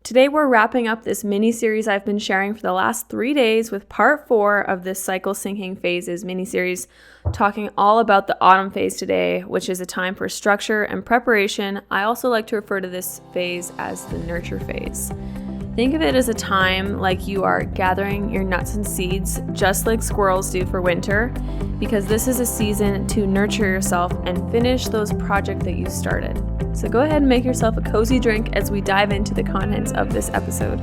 Today we're wrapping up this mini-series I've been sharing for the last 3 days with part 4 of this cycle syncing phases mini-series, talking all about the autumn phase today, which is a time for structure and preparation. I also like to refer to this phase as the nurture phase. Think of it as a time like you are gathering your nuts and seeds, just like squirrels do for winter, because this is a season to nurture yourself and finish those projects that you started. So go ahead and make yourself a cozy drink as we dive into the contents of this episode.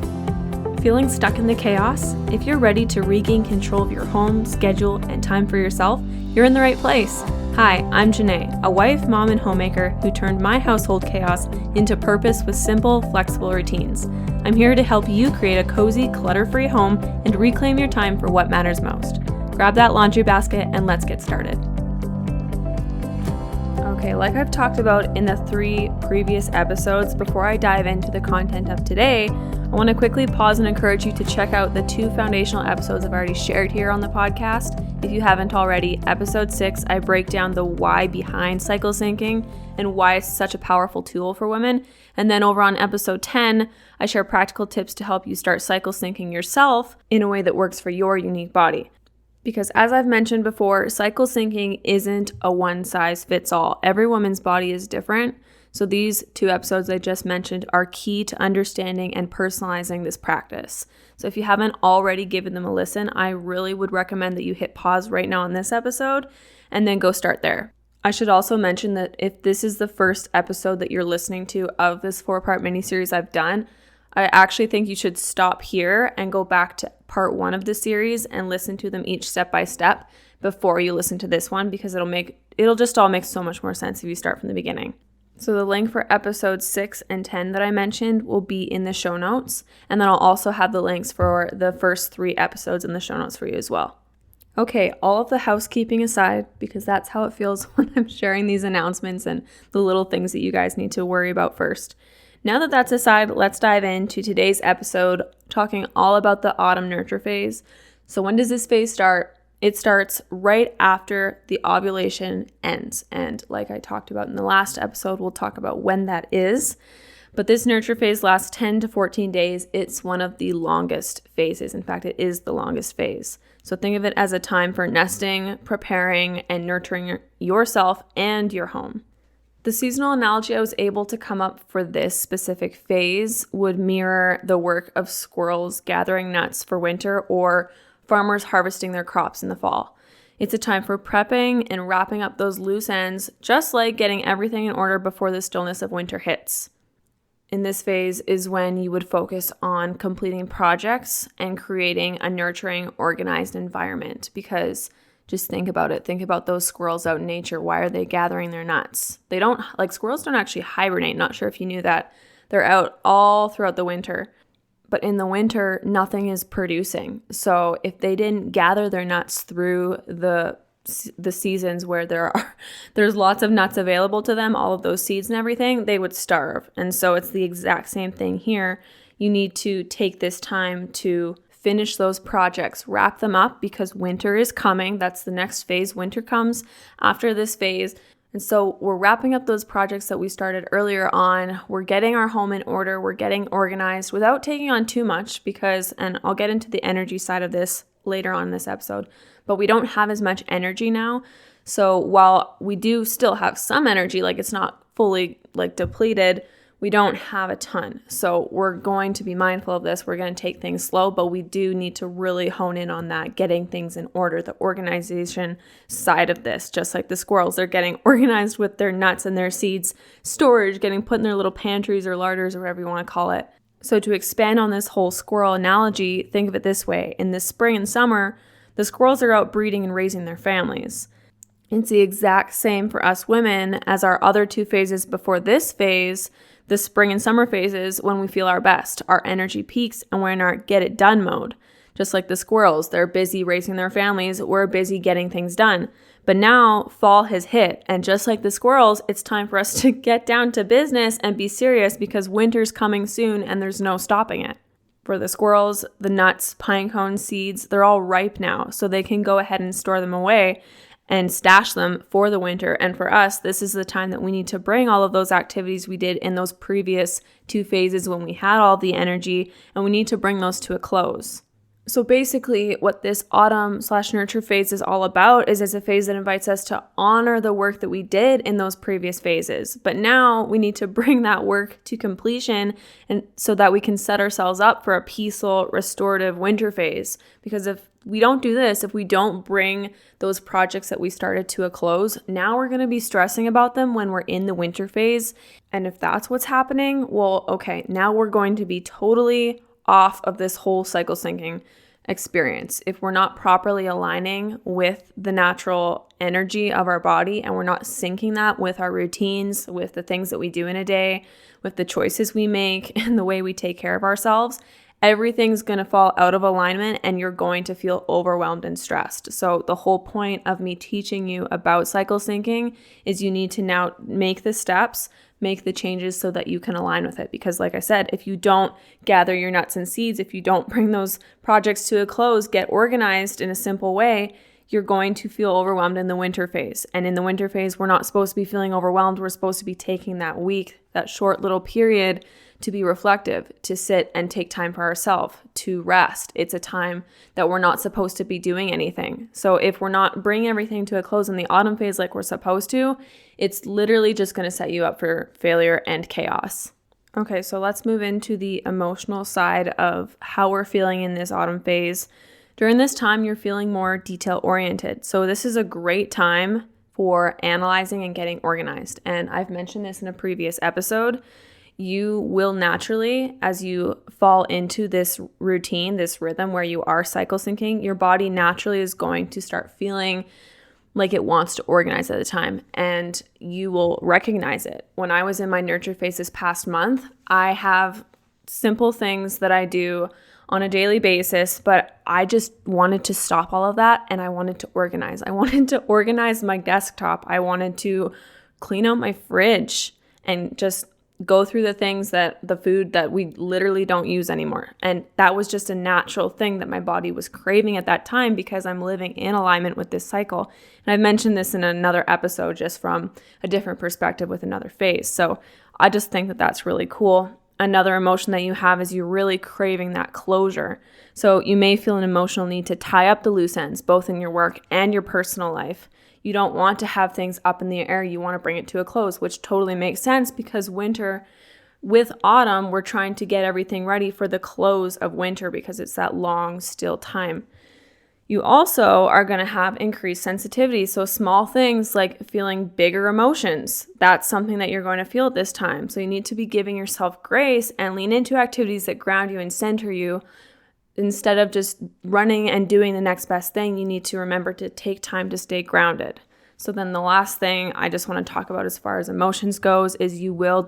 Feeling stuck in the chaos? If you're ready to regain control of your home, schedule, and time for yourself, you're in the right place. Hi, I'm Jynae, a wife, mom, and homemaker who turned my household chaos into purpose with simple, flexible routines. I'm here to help you create a cozy, clutter-free home and reclaim your time for what matters most. Grab that laundry basket and let's get started. Okay, like I've talked about in the 3 previous episodes, before I dive into the content of today, I want to quickly pause and encourage you to check out the 2 foundational episodes I've already shared here on the podcast. If you haven't already, episode 6, I break down the why behind cycle syncing and why it's such a powerful tool for women. And then over on episode 10, I share practical tips to help you start cycle syncing yourself in a way that works for your unique body. Because as I've mentioned before, cycle syncing isn't a one-size-fits-all. Every woman's body is different. So these 2 episodes I just mentioned are key to understanding and personalizing this practice. So if you haven't already given them a listen, I really would recommend that you hit pause right now on this episode and then go start there. I should also mention that if this is the first episode that you're listening to of this 4-part mini-series I've done, I actually think you should stop here and go back to part 1 of the series and listen to them each step by step before you listen to this one, because it'll just all make so much more sense if you start from the beginning. So the link for episodes 6 and 10 that I mentioned will be in the show notes, and then I'll also have the links for the first 3 episodes in the show notes for you as well. Okay, all of the housekeeping aside, because that's how it feels when I'm sharing these announcements and the little things that you guys need to worry about first. Now that that's aside, let's dive into today's episode, talking all about the autumn nurture phase. So when does this phase start? It starts right after the ovulation ends. And like I talked about in the last episode, we'll talk about when that is. But this nurture phase lasts 10 to 14 days. It's one of the longest phases. In fact, it is the longest phase. So think of it as a time for nesting, preparing, and nurturing yourself and your home. The seasonal analogy I was able to come up for this specific phase would mirror the work of squirrels gathering nuts for winter or farmers harvesting their crops in the fall. It's a time for prepping and wrapping up those loose ends, just like getting everything in order before the stillness of winter hits. In this phase is when you would focus on completing projects and creating a nurturing, organized environment, because just think about it. Think about those squirrels out in nature. Why are they gathering their nuts? Squirrels don't actually hibernate. Not sure if you knew that. They're out all throughout the winter. But in the winter, nothing is producing. So if they didn't gather their nuts through the seasons where there's lots of nuts available to them, all of those seeds and everything, they would starve. And so it's the exact same thing here. You need to take this time to finish those projects, wrap them up, because winter is coming. That's the next phase. Winter comes after this phase. And so we're wrapping up those projects that we started earlier on. We're getting our home in order. We're getting organized without taking on too much and I'll get into the energy side of this later on in this episode, but we don't have as much energy now. So while we do still have some energy, it's not fully depleted, we don't have a ton. So we're going to be mindful of this. We're going to take things slow, but we do need to really hone in on that, getting things in order, the organization side of this. Just like the squirrels, they're getting organized with their nuts and their seeds, storage, getting put in their little pantries or larders or whatever you want to call it. So to expand on this whole squirrel analogy, think of it this way. In the spring and summer, the squirrels are out breeding and raising their families. It's the exact same for us women as our other 2 phases before this phase. The spring and summer phases when we feel our best, our energy peaks, and we're in our get it done mode. Just like the squirrels, they're busy raising their families, we're busy getting things done. But now fall has hit, and just like the squirrels, it's time for us to get down to business and be serious, because winter's coming soon and there's no stopping it. For the squirrels, the nuts, pine cones, seeds, they're all ripe now, so they can go ahead and store them away. and stash them for the winter. And for us, this is the time that we need to bring all of those activities we did in those previous 2 phases when we had all the energy, and we need to bring those to a close. So basically what this autumn/nurture phase is all about is a phase that invites us to honor the work that we did in those previous phases. But now we need to bring that work to completion, and so that we can set ourselves up for a peaceful, restorative winter phase. Because if we don't do this, if we don't bring those projects that we started to a close, now we're going to be stressing about them when we're in the winter phase. And if that's what's happening, well, okay, now we're going to be totally off of this whole cycle syncing experience. If we're not properly aligning with the natural energy of our body, and we're not syncing that with our routines, with the things that we do in a day, with the choices we make, and the way we take care of ourselves, everything's going to fall out of alignment, and you're going to feel overwhelmed and stressed. So the whole point of me teaching you about cycle syncing is you need to now make the steps, make the changes so that you can align with it. Because like I said, if you don't gather your nuts and seeds, if you don't bring those projects to a close, get organized in a simple way, you're going to feel overwhelmed in the winter phase. And in the winter phase, we're not supposed to be feeling overwhelmed. We're supposed to be taking that week, that short little period, to be reflective, to sit and take time for ourselves, to rest. It's a time that we're not supposed to be doing anything. So if we're not bringing everything to a close in the autumn phase like we're supposed to, it's literally just going to set you up for failure and chaos. Okay, so let's move into the emotional side of how we're feeling in this autumn phase. During this time, you're feeling more detail-oriented. So this is a great time for analyzing and getting organized. And I've mentioned this in a previous episode. You will naturally, as you fall into this routine, this rhythm where you are cycle syncing, your body naturally is going to start feeling like it wants to organize at the time, and you will recognize it. When I was in my nurture phase this past month, I have simple things that I do on a daily basis, but I just wanted to stop all of that, and I wanted to organize. I wanted to organize my desktop. I wanted to clean out my fridge and just go through the food that we literally don't use anymore. And that was just a natural thing that my body was craving at that time because I'm living in alignment with this cycle. And I've mentioned this in another episode just from a different perspective with another phase. So I just think that that's really cool. Another emotion that you have is you're really craving that closure. So you may feel an emotional need to tie up the loose ends, both in your work and your personal life. You don't want to have things up in the air. You want to bring it to a close, which totally makes sense because with autumn, we're trying to get everything ready for the close of winter because it's that long, still time. You also are going to have increased sensitivity. So small things like feeling bigger emotions, that's something that you're going to feel at this time. So you need to be giving yourself grace and lean into activities that ground you and center you. Instead of just running and doing the next best thing, you need to remember to take time to stay grounded. So then the last thing I just want to talk about as far as emotions goes is you will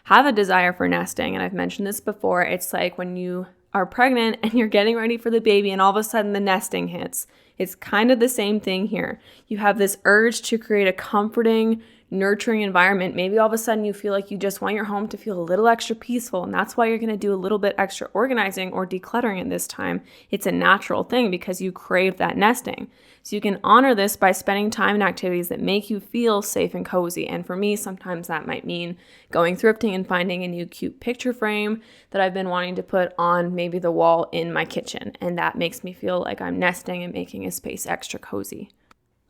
have a desire for nesting. And I've mentioned this before. It's like when you are pregnant and you're getting ready for the baby and all of a sudden the nesting hits. It's kind of the same thing here. You have this urge to create a comforting, nurturing environment. Maybe all of a sudden you feel like you just want your home to feel a little extra peaceful, and that's why you're going to do a little bit extra organizing or decluttering at this time. It's a natural thing because you crave that nesting. So you can honor this by spending time in activities that make you feel safe and cozy. And for me, sometimes that might mean going thrifting and finding a new cute picture frame that I've been wanting to put on maybe the wall in my kitchen. And that makes me feel like I'm nesting and making a space extra cozy.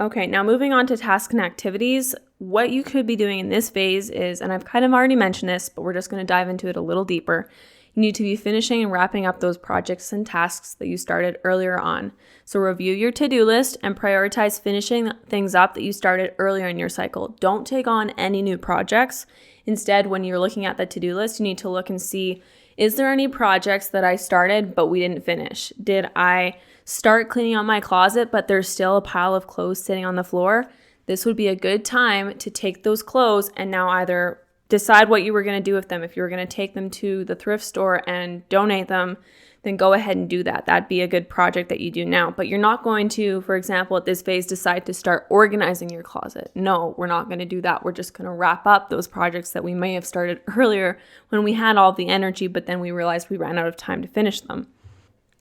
Okay, now moving on to tasks and activities, what you could be doing in this phase is, and I've kind of already mentioned this, but we're just going to dive into it a little deeper. You need to be finishing and wrapping up those projects and tasks that you started earlier on. So review your to-do list and prioritize finishing things up that you started earlier in your cycle. Don't take on any new projects. Instead, when you're looking at the to-do list, you need to look and see, is there any projects that I started but we didn't finish? Did I start cleaning out my closet but there's still a pile of clothes sitting on the floor? This would be a good time to take those clothes and now either decide what you were going to do with them. If you were going to take them to the thrift store and donate them, then go ahead and do that. That'd be a good project that you do now. But you're not going to, for example, at this phase, decide to start organizing your closet. No, we're not going to do that. We're just going to wrap up those projects that we may have started earlier when we had all the energy, but then we realized we ran out of time to finish them.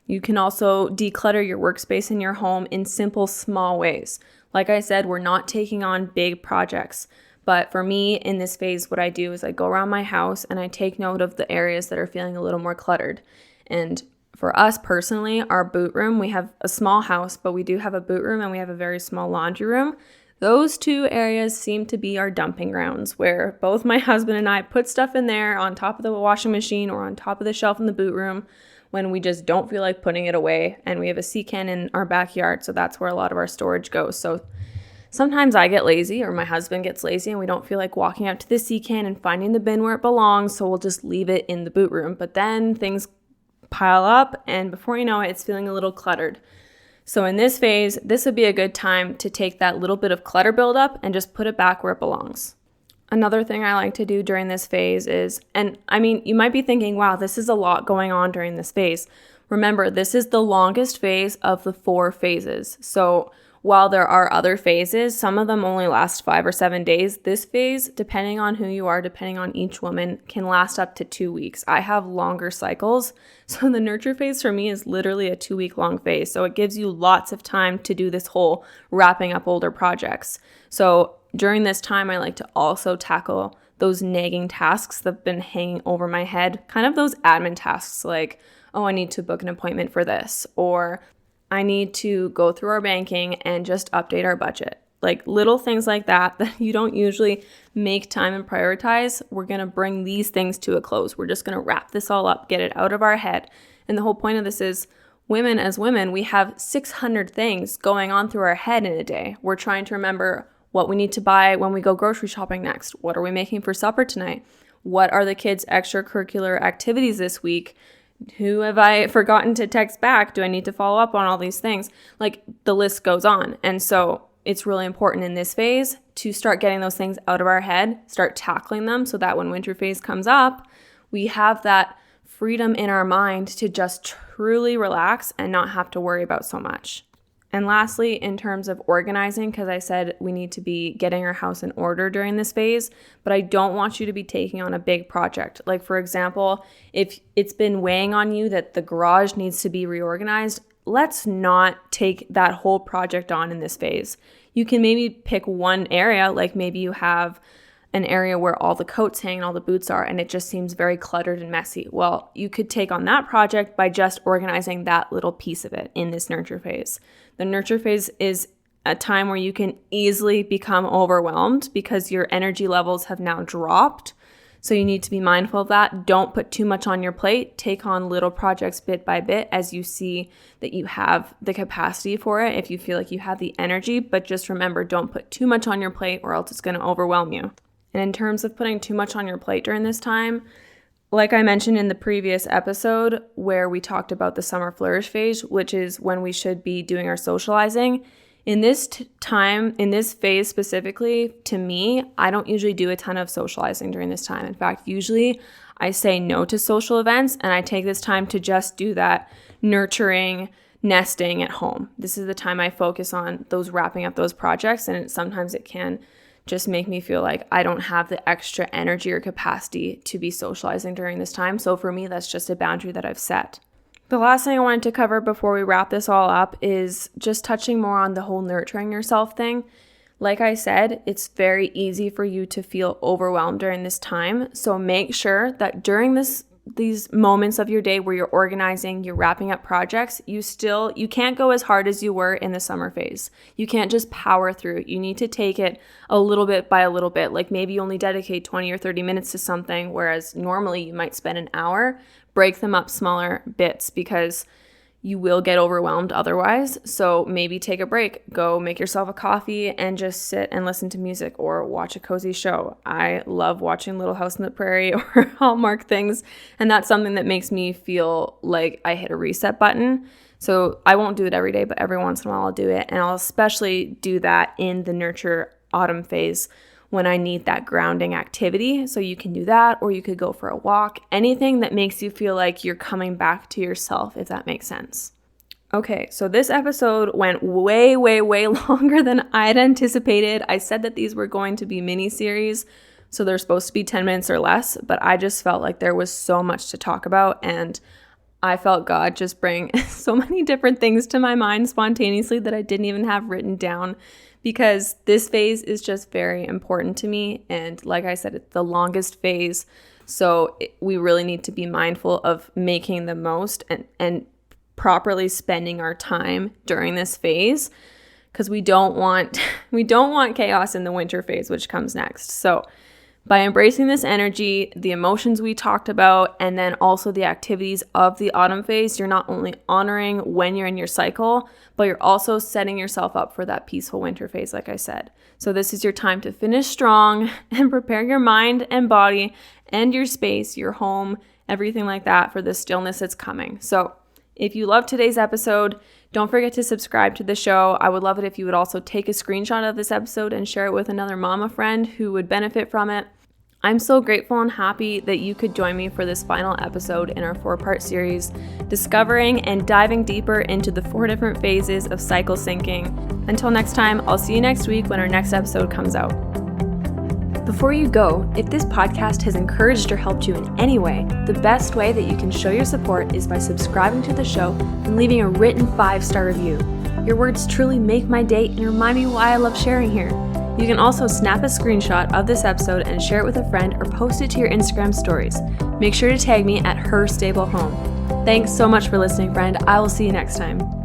You can also declutter your workspace in your home in simple, small ways. Like I said, we're not taking on big projects. But for me, in this phase, what I do is I go around my house and I take note of the areas that are feeling a little more cluttered. And for us personally, our boot room, we have a small house, but we do have a boot room and we have a very small laundry room. Those two areas seem to be our dumping grounds, where both my husband and I put stuff in there on top of the washing machine or on top of the shelf in the boot room when we just don't feel like putting it away. And we have a sea can in our backyard, so that's where a lot of our storage goes. So sometimes I get lazy or my husband gets lazy and we don't feel like walking out to the sea can and finding the bin where it belongs, so we'll just leave it in the boot room. But then things pile up and before you know it, it's feeling a little cluttered. So in this phase, this would be a good time to take that little bit of clutter buildup and just put it back where it belongs. Another thing I like to do during this phase is, and I mean, you might be thinking, wow, this is a lot going on during this phase. Remember, this is the longest phase of the 4 phases. So while there are other phases, some of them only last 5 or 7 days. This phase, depending on who you are, depending on each woman, can last up to 2 weeks. I have longer cycles. So the nurture phase for me is literally a 2-week long phase. So it gives you lots of time to do this whole wrapping up older projects. So during this time, I like to also tackle those nagging tasks that have been hanging over my head, kind of those admin tasks like, oh, I need to book an appointment for this, or I need to go through our banking and just update our budget. Like little things like that you don't usually make time and prioritize. We're going to bring these things to a close. We're just going to wrap this all up, get it out of our head. And the whole point of this is women as women, we have 600 things going on through our head in a day. We're trying to remember what we need to buy when we go grocery shopping next. What are we making for supper tonight? What are the kids' extracurricular activities this week? Who have I forgotten to text back? Do I need to follow up on all these things? Like the list goes on. And so it's really important in this phase to start getting those things out of our head, start tackling them so that when winter phase comes up, we have that freedom in our mind to just truly relax and not have to worry about so much. And lastly, in terms of organizing, because I said we need to be getting our house in order during this phase, but I don't want you to be taking on a big project. Like for example, if it's been weighing on you that the garage needs to be reorganized, let's not take that whole project on in this phase. You can maybe pick one area, like maybe you have an area where all the coats hang and all the boots are, and it just seems very cluttered and messy. Well, you could take on that project by just organizing that little piece of it in this nurture phase. The nurture phase is a time where you can easily become overwhelmed because your energy levels have now dropped. So you need to be mindful of that. Don't put too much on your plate. Take on little projects bit by bit as you see that you have the capacity for it, if you feel like you have the energy. But just remember, don't put too much on your plate or else it's going to overwhelm you. And in terms of putting too much on your plate during this time, like I mentioned in the previous episode where we talked about the summer flourish phase, which is when we should be doing our socializing, in this time, in this phase specifically, to me, I don't usually do a ton of socializing during this time. In fact, usually I say no to social events and I take this time to just do that nurturing, nesting at home. This is the time I focus on those wrapping up those projects, and sometimes it can just make me feel like I don't have the extra energy or capacity to be socializing during this time. So for me, that's just a boundary that I've set. The last thing I wanted to cover before we wrap this all up is just touching more on the whole nurturing yourself thing. Like I said, it's very easy for you to feel overwhelmed during this time. So make sure that during these moments of your day where you're organizing, you're wrapping up projects, you can't go as hard as you were in the summer phase. You can't just power through. You need to take it a little bit by a little bit. Like maybe you only dedicate 20 or 30 minutes to something, whereas normally you might spend an hour. Break them up smaller bits because you will get overwhelmed otherwise. So maybe take a break, go make yourself a coffee and just sit and listen to music or watch a cozy show. I love watching Little House on the Prairie or Hallmark things, and that's something that makes me feel like I hit a reset button. So I won't do it every day, but every once in a while I'll do it, and I'll especially do that in the nurture autumn phase when I need that grounding activity. So you can do that, or you could go for a walk, anything that makes you feel like you're coming back to yourself, if that makes sense. Okay, so this episode went way, way, way longer than I had anticipated. I said that these were going to be mini series, so they're supposed to be 10 minutes or less, but I just felt like there was so much to talk about, and I felt God just bring so many different things to my mind spontaneously that I didn't even have written down, because this phase is just very important to me. And like I said, it's the longest phase. So we really need to be mindful of making the most and properly spending our time during this phase, because we don't want chaos in the winter phase, which comes next. So by embracing this energy, the emotions we talked about, and then also the activities of the autumn phase, you're not only honoring when you're in your cycle, but you're also setting yourself up for that peaceful winter phase, like I said. So this is your time to finish strong and prepare your mind and body and your space, your home, everything like that for the stillness that's coming. So if you loved today's episode, don't forget to subscribe to the show. I would love it if you would also take a screenshot of this episode and share it with another mama friend who would benefit from it. I'm so grateful and happy that you could join me for this final episode in our 4-part series, discovering and diving deeper into the 4 different phases of cycle syncing. Until next time, I'll see you next week when our next episode comes out. Before you go, if this podcast has encouraged or helped you in any way, the best way that you can show your support is by subscribing to the show and leaving a written 5-star review. Your words truly make my day and remind me why I love sharing here. You can also snap a screenshot of this episode and share it with a friend or post it to your Instagram stories. Make sure to tag me at Her Stable Home. Thanks so much for listening, friend. I will see you next time.